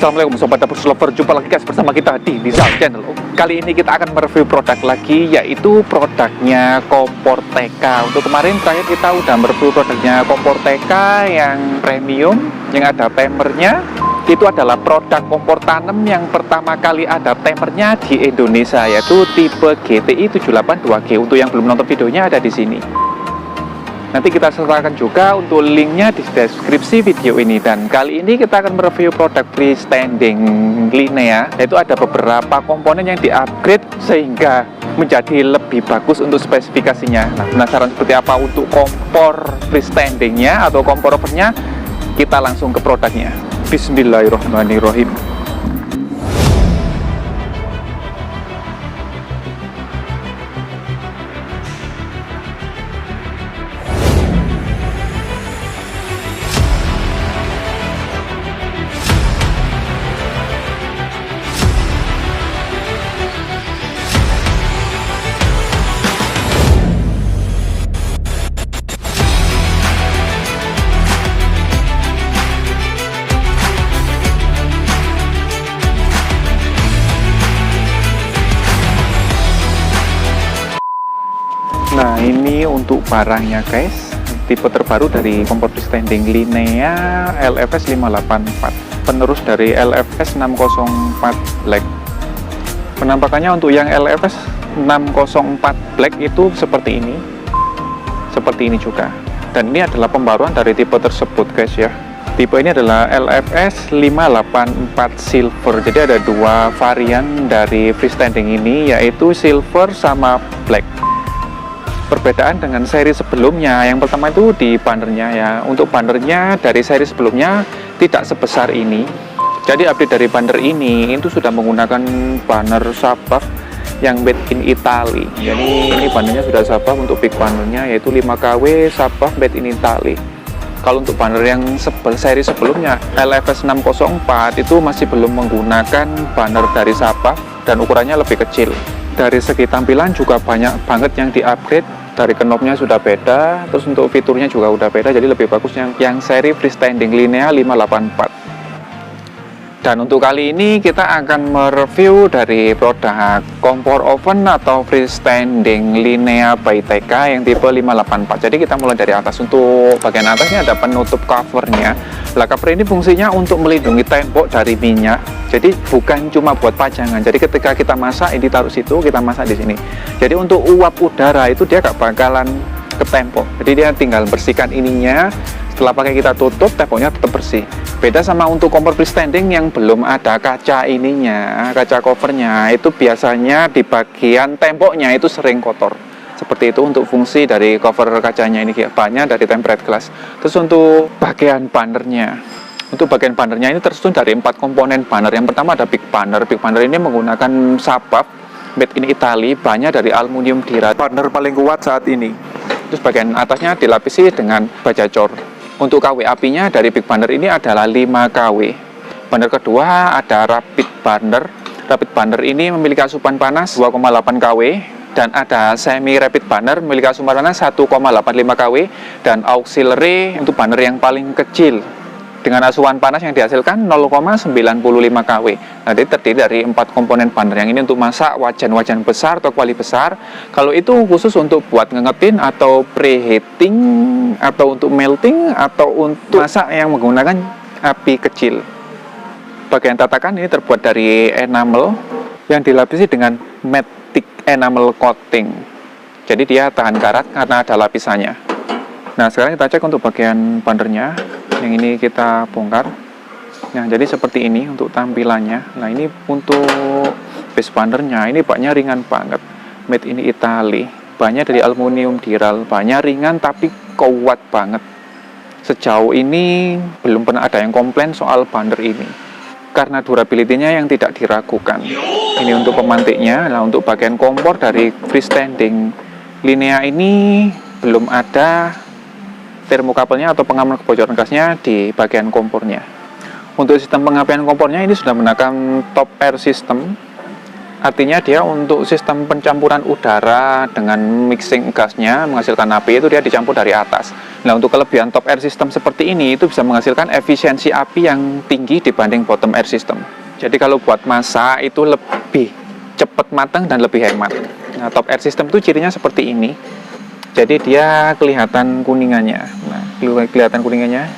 Assalamualaikum Sobat Dapur Lover, jumpa lagi guys bersama kita di Rizal Channel. Kali ini kita akan mereview produk lagi, yaitu produknya kompor TK. Untuk kemarin terakhir kita udah mereview produknya kompor TK yang premium, yang ada timernya. Itu adalah produk kompor tanam yang pertama kali ada timernya di Indonesia, yaitu tipe GTI 782G. Untuk yang belum nonton videonya ada di sini. Nanti kita sertakan juga untuk linknya di deskripsi video ini. Dan kali ini kita akan mereview produk freestanding Linea, yaitu ada beberapa komponen yang di-upgrade sehingga menjadi lebih bagus untuk spesifikasinya. Nah, penasaran seperti apa untuk kompor freestandingnya atau kompor ovennya? Kita langsung ke produknya. Bismillahirrahmanirrahim. Nah, ini untuk barangnya guys, tipe terbaru dari kompor freestanding Linea LFS 584, penerus dari LFS 604 Black. Penampakannya untuk yang LFS 604 Black itu seperti ini juga, dan ini adalah pembaruan dari tipe tersebut guys ya. Tipe ini adalah LFS 584 Silver, jadi ada dua varian dari freestanding ini, yaitu Silver sama Black. Perbedaan dengan seri sebelumnya, yang pertama itu di bannernya ya. Untuk bannernya dari seri sebelumnya tidak sebesar ini. Jadi update dari banner ini itu sudah menggunakan banner sabaf yang made in Italy. Jadi ini bannernya sudah sabaf untuk big bannernya, yaitu 5kW sabaf made in Italy. Kalau untuk banner yang seri sebelumnya LFS 604 itu masih belum menggunakan banner dari sabaf dan ukurannya lebih kecil. Dari segi tampilan juga banyak banget yang di-upgrade. Dari knobnya sudah beda, terus untuk fiturnya juga udah beda, jadi lebih bagus yang seri freestanding Linea 584. Dan untuk kali ini kita akan mereview dari produk kompor oven atau freestanding Linea by TK yang tipe 584. Jadi kita mulai dari atas. Untuk bagian atasnya ada penutup covernya. Nah, cover ini fungsinya untuk melindungi tembok dari minyak. Jadi bukan cuma buat pajangan. Jadi ketika kita masak ini taruh situ, kita masak di sini. Jadi untuk uap udara itu dia gak bakalan ke tembok. Jadi dia tinggal bersihkan ininya. Setelah pakai kita tutup, temboknya tetap bersih. Beda sama untuk kompor freestanding yang belum ada kaca ininya, kaca covernya, itu biasanya di bagian temboknya itu sering kotor. Seperti itu untuk fungsi dari cover kacanya ini, banyak dari tempered glass. Terus untuk bagian bannernya, ini tersusun dari 4 komponen banner. Yang pertama ada big banner. Big banner ini menggunakan sabaf made in Italy, banyak dari aluminium dirat. Banner paling kuat saat ini. Terus bagian atasnya dilapisi dengan baja cor. Untuk kW apinya dari big banner ini adalah 5kW. Banner kedua ada rapid banner. Rapid banner ini memiliki asupan panas 2,8kW. Dan ada semi rapid banner memiliki asupan panas 1,85kW. Dan auxiliary untuk banner yang paling kecil dengan asupan panas yang dihasilkan 0,95kW. Nah, ini terdiri dari 4 komponen banner. Yang ini untuk masak wajan-wajan besar atau kuali besar. Kalau itu khusus untuk buat ngengetin atau preheating atau untuk melting atau untuk masak yang menggunakan api kecil. Bagian tatakan ini terbuat dari enamel yang dilapisi dengan matic enamel coating. Jadi dia tahan karat karena ada lapisannya. Nah, sekarang kita cek untuk bagian bannernya. Yang ini kita bongkar. Nah, jadi seperti ini untuk tampilannya. Nah, ini untuk base bannernya, ini banyak ringan banget, made in Italy, banyak dari aluminium diral, banyak ringan tapi kuat banget. Sejauh ini belum pernah ada yang komplain soal banner ini, karena durability-nya yang tidak diragukan. Ini untuk pemantiknya. Nah, untuk bagian kompor dari freestanding Linea ini belum ada termokabelnya atau pengaman kebocoran gasnya di bagian kompornya. Untuk sistem pengapian kompornya ini sudah menggunakan top air system Artinya dia untuk sistem pencampuran udara dengan mixing gasnya menghasilkan api itu dia dicampur dari atas. Nah, untuk kelebihan top air system seperti ini itu bisa menghasilkan efisiensi api yang tinggi dibanding bottom air system. Jadi kalau buat masak itu lebih cepat matang dan lebih hemat. Nah, top air system itu cirinya seperti ini. Jadi dia kelihatan kuningannya. Nah, kelihatan kuningannya.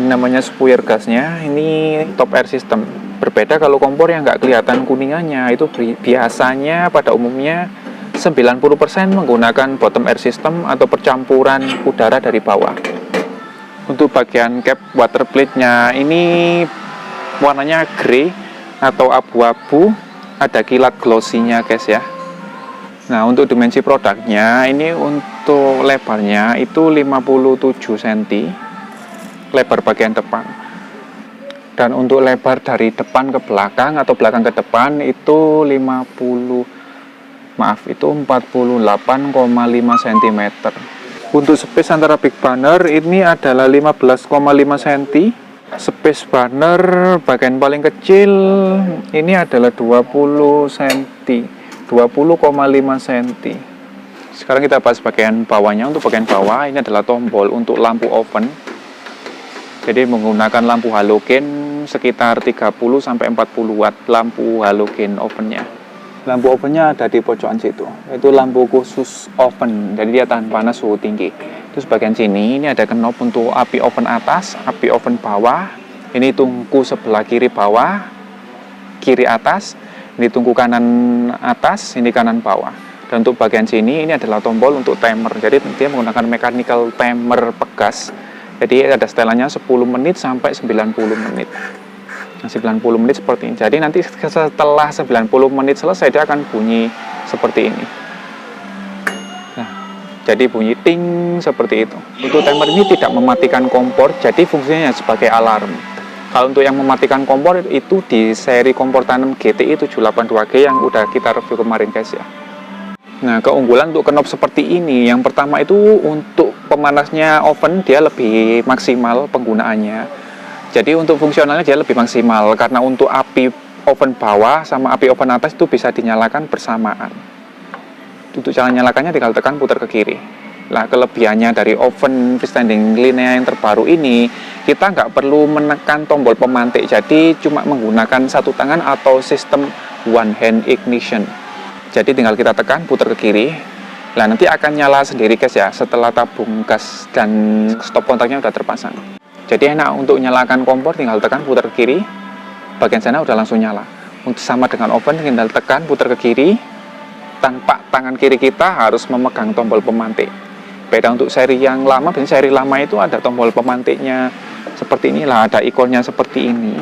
Ini namanya spuyer gasnya. Ini top air system. Berbeda kalau kompor yang nggak kelihatan kuningannya, itu biasanya pada umumnya 90% menggunakan bottom air system atau percampuran udara dari bawah. Untuk bagian cap water plate-nya ini warnanya grey atau abu-abu, ada kilat glossy-nya guys ya. Nah, untuk dimensi produknya ini untuk lebarnya itu 57 cm lebar bagian depan. Dan untuk lebar dari depan ke belakang atau belakang ke depan itu 48,5 cm. Untuk space antara big burner ini adalah 15,5 cm. Space burner bagian paling kecil ini adalah 20 cm. 20,5 cm. Sekarang kita bahas bagian bawahnya. Untuk bagian bawah ini adalah tombol untuk lampu oven. Jadi menggunakan lampu halogen sekitar 30-40 watt lampu halogen ovennya. Lampu ovennya ada di pojokan situ. Itu lampu khusus oven, jadi dia tahan panas suhu tinggi. Terus bagian sini ini ada knob untuk api oven atas, api oven bawah. Ini tungku sebelah kiri bawah, kiri atas. Ini tungku kanan atas, ini kanan bawah. Dan untuk bagian sini ini adalah tombol untuk timer. Jadi dia menggunakan mechanical timer pegas. Jadi ada setelannya 10 menit sampai 90 menit. Nah, 90 menit seperti ini. Jadi nanti setelah 90 menit selesai dia akan bunyi seperti ini. Nah, jadi bunyi ting seperti itu. Untuk timer ini tidak mematikan kompor, jadi fungsinya sebagai alarm. Kalau untuk yang mematikan kompor itu di seri kompor tanam GTI 782G yang udah kita review kemarin guys ya. Nah, keunggulan untuk knob seperti ini, yang pertama itu untuk pemanasnya oven dia lebih maksimal penggunaannya. Jadi untuk fungsionalnya dia lebih maksimal karena untuk api oven bawah sama api oven atas itu bisa dinyalakan bersamaan. Untuk cara nyalakannya tinggal tekan putar ke kiri. Nah, kelebihannya dari oven freestanding Linea yang terbaru ini, kita nggak perlu menekan tombol pemantik, jadi cuma menggunakan satu tangan atau sistem one hand ignition. Jadi tinggal kita tekan, putar ke kiri. Nah, nanti akan nyala sendiri guys ya, setelah tabung gas dan stop kontaknya udah terpasang. Jadi enak untuk nyalakan kompor, tinggal tekan, putar ke kiri. Bagian sana udah langsung nyala. Untuk sama dengan oven, tinggal tekan, putar ke kiri. Tanpa tangan kiri kita harus memegang tombol pemantik. Beda untuk seri yang lama, biasanya seri lama itu ada tombol pemantiknya seperti inilah, ada ikonnya seperti ini.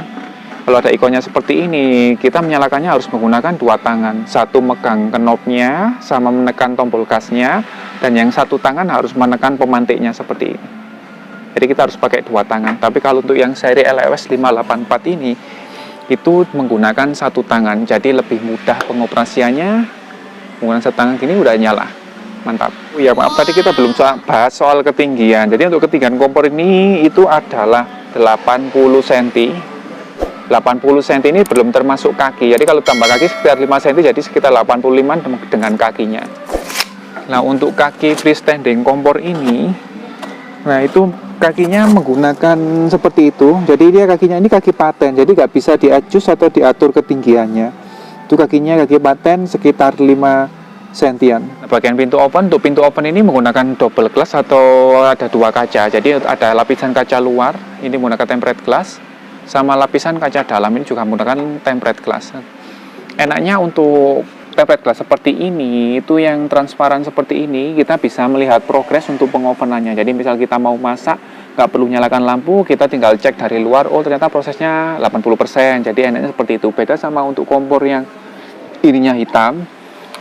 Kalau ada ikonnya seperti ini, kita menyalakannya harus menggunakan dua tangan. Satu megang knobnya sama menekan tombol gasnya, dan yang satu tangan harus menekan pemantiknya seperti ini. Jadi kita harus pakai dua tangan. Tapi kalau untuk yang seri LFS 584 ini, itu menggunakan satu tangan. Jadi lebih mudah pengoperasiannya. Menggunakan satu tangan gini udah nyala. Mantap. Oh ya maaf, tadi kita belum bahas soal ketinggian. Jadi untuk ketinggian kompor ini itu adalah 80 cm. 80 cm ini belum termasuk kaki. Jadi kalau tambah kaki sekitar 5 cm, jadi sekitar 85 dengan kakinya. Nah, untuk kaki freestanding kompor ini, nah itu kakinya menggunakan seperti itu. Jadi dia kakinya ini kaki paten, jadi nggak bisa di-adjust atau diatur ketinggiannya. Itu kakinya kaki paten sekitar 5 cm. Nah, bagian pintu oven, untuk pintu oven ini menggunakan double glass atau ada dua kaca. Jadi ada lapisan kaca luar, ini menggunakan tempered glass. Sama lapisan kaca dalam ini juga menggunakan tempered glass. Enaknya untuk tempered glass seperti ini, itu yang transparan seperti ini, kita bisa melihat progres untuk pengovenannya. Jadi misal kita mau masak, nggak perlu nyalakan lampu, kita tinggal cek dari luar, oh ternyata prosesnya 80%. Jadi enaknya seperti itu. Beda sama untuk kompor yang ininya hitam,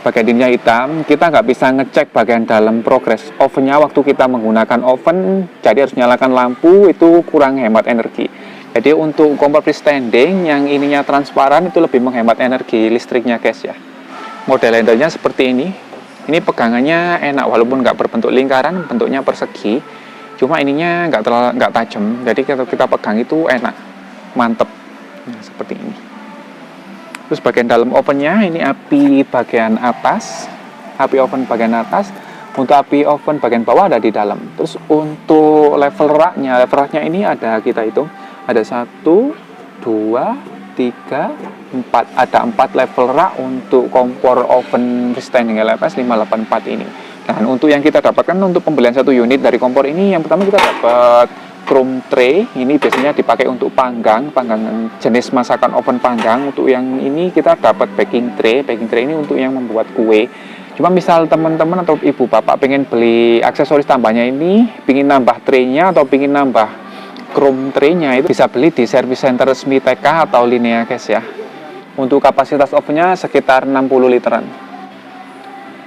bagian ininya hitam, kita nggak bisa ngecek bagian dalam progres ovennya waktu kita menggunakan oven. Jadi harus nyalakan lampu, itu kurang hemat energi. Jadi untuk kompor freestanding yang ininya transparan itu lebih menghemat energi listriknya guys ya. Model handle-nya seperti ini. Ini pegangannya enak walaupun nggak berbentuk lingkaran, bentuknya persegi. Cuma ininya nggak tajam. Jadi kalau kita pegang itu enak, mantep. Nah, seperti ini. Terus bagian dalam ovennya ini api bagian atas, api oven bagian atas. Untuk api oven bagian bawah ada di dalam. Terus untuk level raknya ini ada, kita hitung ada 1, 2, 3, 4. Ada 4 level rak untuk kompor oven freestanding LFS 584 ini. Dan untuk yang kita dapatkan untuk pembelian 1 unit dari kompor ini, yang pertama kita dapat chrome tray. Ini biasanya dipakai untuk panggang jenis masakan oven panggang. Untuk yang ini kita dapat baking tray. Baking tray ini untuk yang membuat kue. Cuma misal teman-teman atau ibu bapak pengen beli aksesoris tambahnya ini, pengen nambah tray-nya atau pengen nambah chrome tray-nya, itu bisa beli di service center resmi TK atau Linea guys ya. Untuk kapasitas ovennya sekitar 60 literan.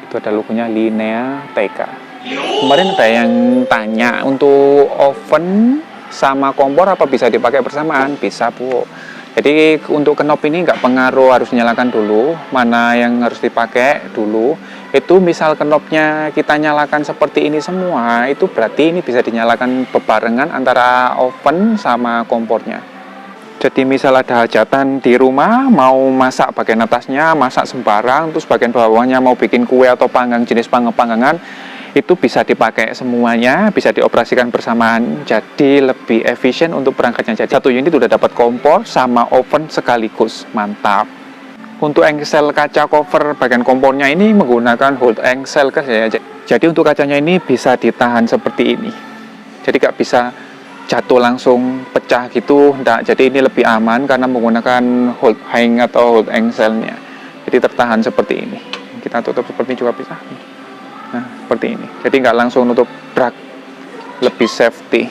Itu ada logonya Linea TK. Kemarin ada yang tanya untuk oven sama kompor apa bisa dipakai bersamaan? Bisa Bu. Jadi untuk knob ini nggak pengaruh, harus nyalakan dulu mana yang harus dipakai dulu. Itu misal knobnya kita nyalakan seperti ini semua, itu berarti ini bisa dinyalakan bebarengan antara oven sama kompornya. Jadi misal ada hajatan di rumah, mau masak bagian atasnya, masak sembarang, terus bagian bawahnya mau bikin kue atau panggang jenis panggangan, itu bisa dipakai semuanya, bisa dioperasikan bersamaan, jadi lebih efisien untuk perangkatnya. Jadi 1 unit udah dapat kompor sama oven sekaligus, mantap. Untuk engsel kaca cover bagian kompornya ini menggunakan hold engsel guys ya. Jadi untuk kacanya ini bisa ditahan seperti ini, jadi nggak bisa jatuh langsung pecah gitu, enggak. Jadi ini lebih aman karena menggunakan hold hang atau hold engselnya, jadi tertahan seperti ini. Kita tutup seperti ini juga bisa. Nah, seperti ini. Jadi nggak langsung nutup brak, lebih safety.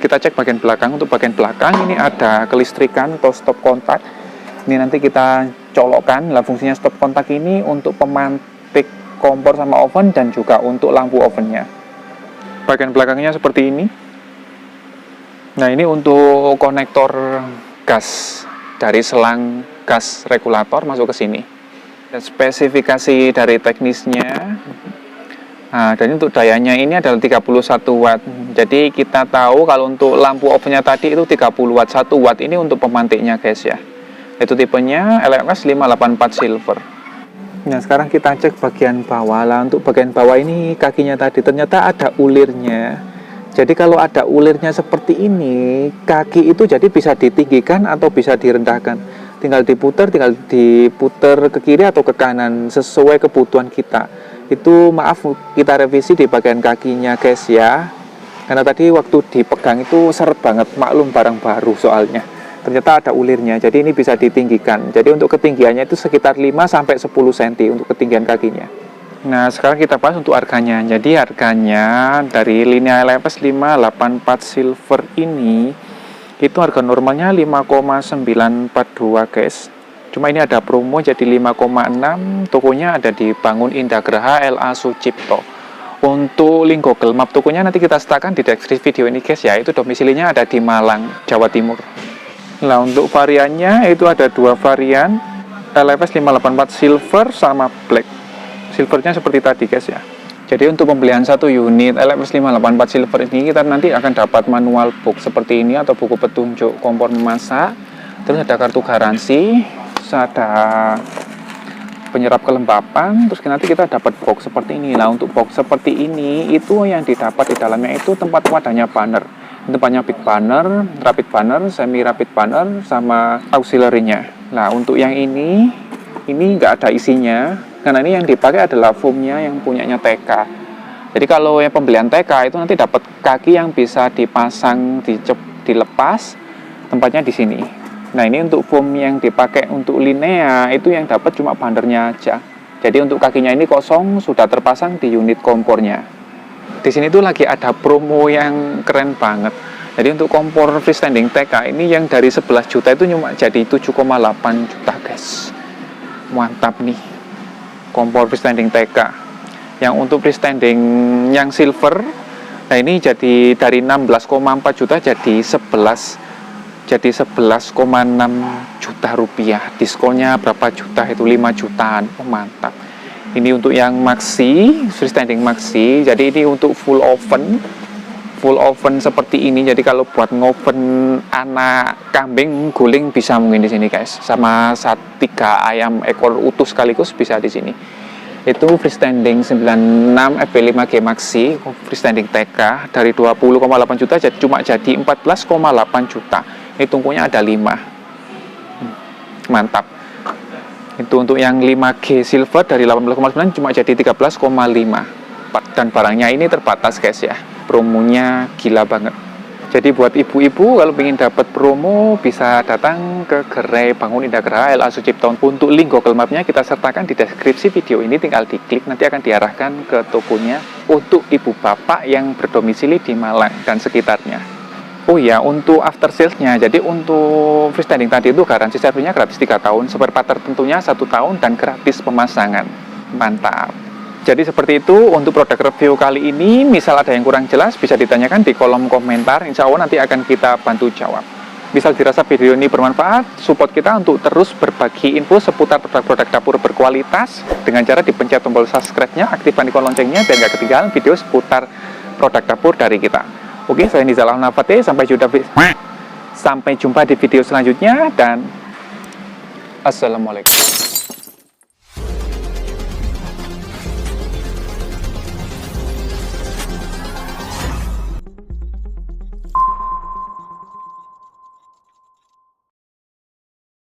Kita cek bagian belakang. Untuk bagian belakang ini ada kelistrikan atau stop kontak. Ini nanti kita colokkan. Lah fungsinya stop kontak ini untuk pemantik kompor sama oven dan juga untuk lampu ovennya. Bagian belakangnya seperti ini. Nah, ini untuk konektor gas dari selang gas regulator masuk ke sini. Spesifikasi dari teknisnya, nah, dan untuk dayanya ini adalah 31 watt. Jadi kita tahu kalau untuk lampu ovennya tadi itu 30 watt, 1 watt ini untuk pemantiknya guys ya. Itu tipenya LFS 584 silver. Nah, sekarang kita cek bagian bawah lah. Untuk bagian bawah ini kakinya tadi ternyata ada ulirnya. Jadi kalau ada ulirnya seperti ini, kaki itu jadi bisa ditinggikan atau bisa direndahkan. Tinggal diputer ke kiri atau ke kanan sesuai kebutuhan kita. Itu maaf kita revisi di bagian kakinya guys ya, karena tadi waktu dipegang itu seret banget, maklum barang baru soalnya. Ternyata ada ulirnya, jadi ini bisa ditinggikan. Jadi untuk ketinggiannya itu sekitar 5-10 cm untuk ketinggian kakinya. Nah, sekarang kita bahas untuk harganya. Jadi harganya dari Linea LFS 584 silver ini, itu harga normalnya 5,942 guys. Cuma ini ada promo jadi 5,6. Tokonya ada di Bangun Indagraha LA Sucipto. Untuk link Google Map tokonya nanti kita sertakan di deskripsi video ini guys ya. Itu domisilinya ada di Malang, Jawa Timur. Nah, untuk variannya itu ada 2 varian, LFS 584 silver sama black. Silvernya seperti tadi guys ya. Jadi untuk pembelian 1 unit LFS 584 silver ini, kita nanti akan dapat manual book seperti ini atau buku petunjuk kompor memasak. Terus ada kartu garansi, terus ada penyerap kelembapan, terus nanti kita dapat box seperti ini. Nah, untuk box seperti ini itu yang didapat di dalamnya itu tempat wadahnya banner. Tempatnya big banner, rapid banner, semi rapid banner, sama auxiliary-nya. Nah, untuk yang ini nggak ada isinya, karena ini yang dipakai adalah foamnya yang punyanya TK. Jadi kalau yang pembelian TK itu nanti dapat kaki yang bisa dipasang, dilepas, tempatnya di sini. Nah, ini untuk foam yang dipakai untuk Linea itu yang dapat cuma bannernya aja. Jadi untuk kakinya ini kosong, sudah terpasang di unit kompornya. Di sini tuh lagi ada promo yang keren banget. Jadi untuk kompor freestanding TK ini yang dari 11 juta itu cuma jadi 7,8 juta guys. Mantap nih kompor freestanding TK. Yang untuk freestanding yang silver, nah ini jadi dari 16,4 juta jadi 11 jadi 11,6 juta rupiah. Diskonnya berapa juta itu? 5 jutaan. Oh, mantap. Ini untuk yang maxi, freestanding maxi. Jadi ini untuk full oven full oven seperti ini. Jadi kalau buat ngoven anak kambing guling bisa mungkin di sini guys. Sama 3 ayam ekor utuh sekaligus bisa di sini. Itu freestanding 96 FP5G Maxi, freestanding TK dari 20,8 juta jadi cuma jadi 14,8 juta. Ini tungkunya ada 5. Mantap. Itu untuk yang 5G Silver dari 18,9 cuma jadi 13,5. Dan barangnya ini terbatas guys ya. Promonya gila banget. Jadi buat ibu-ibu kalau ingin dapat promo bisa datang ke Gerai Bangun Indah Geraha LA Sucipto. Untuk link Google Map-nya kita sertakan di deskripsi video ini, tinggal diklik nanti akan diarahkan ke tokonya untuk ibu bapak yang berdomisili di Malang dan sekitarnya. Oh ya, untuk after sales-nya, jadi untuk freestanding tadi itu garansi servisnya gratis 3 tahun, spare part tertentunya 1 tahun dan gratis pemasangan. Mantap. Jadi seperti itu untuk produk review kali ini. Misal ada yang kurang jelas bisa ditanyakan di kolom komentar, insya Allah nanti akan kita bantu jawab. Misal dirasa video ini bermanfaat, support kita untuk terus berbagi info seputar produk-produk dapur berkualitas dengan cara dipencet tombol subscribe-nya, aktifkan ikon loncengnya biar nggak ketinggalan video seputar produk dapur dari kita. Oke, saya Nizal Al-Nafate, sampai jumpa di video selanjutnya dan Assalamualaikum.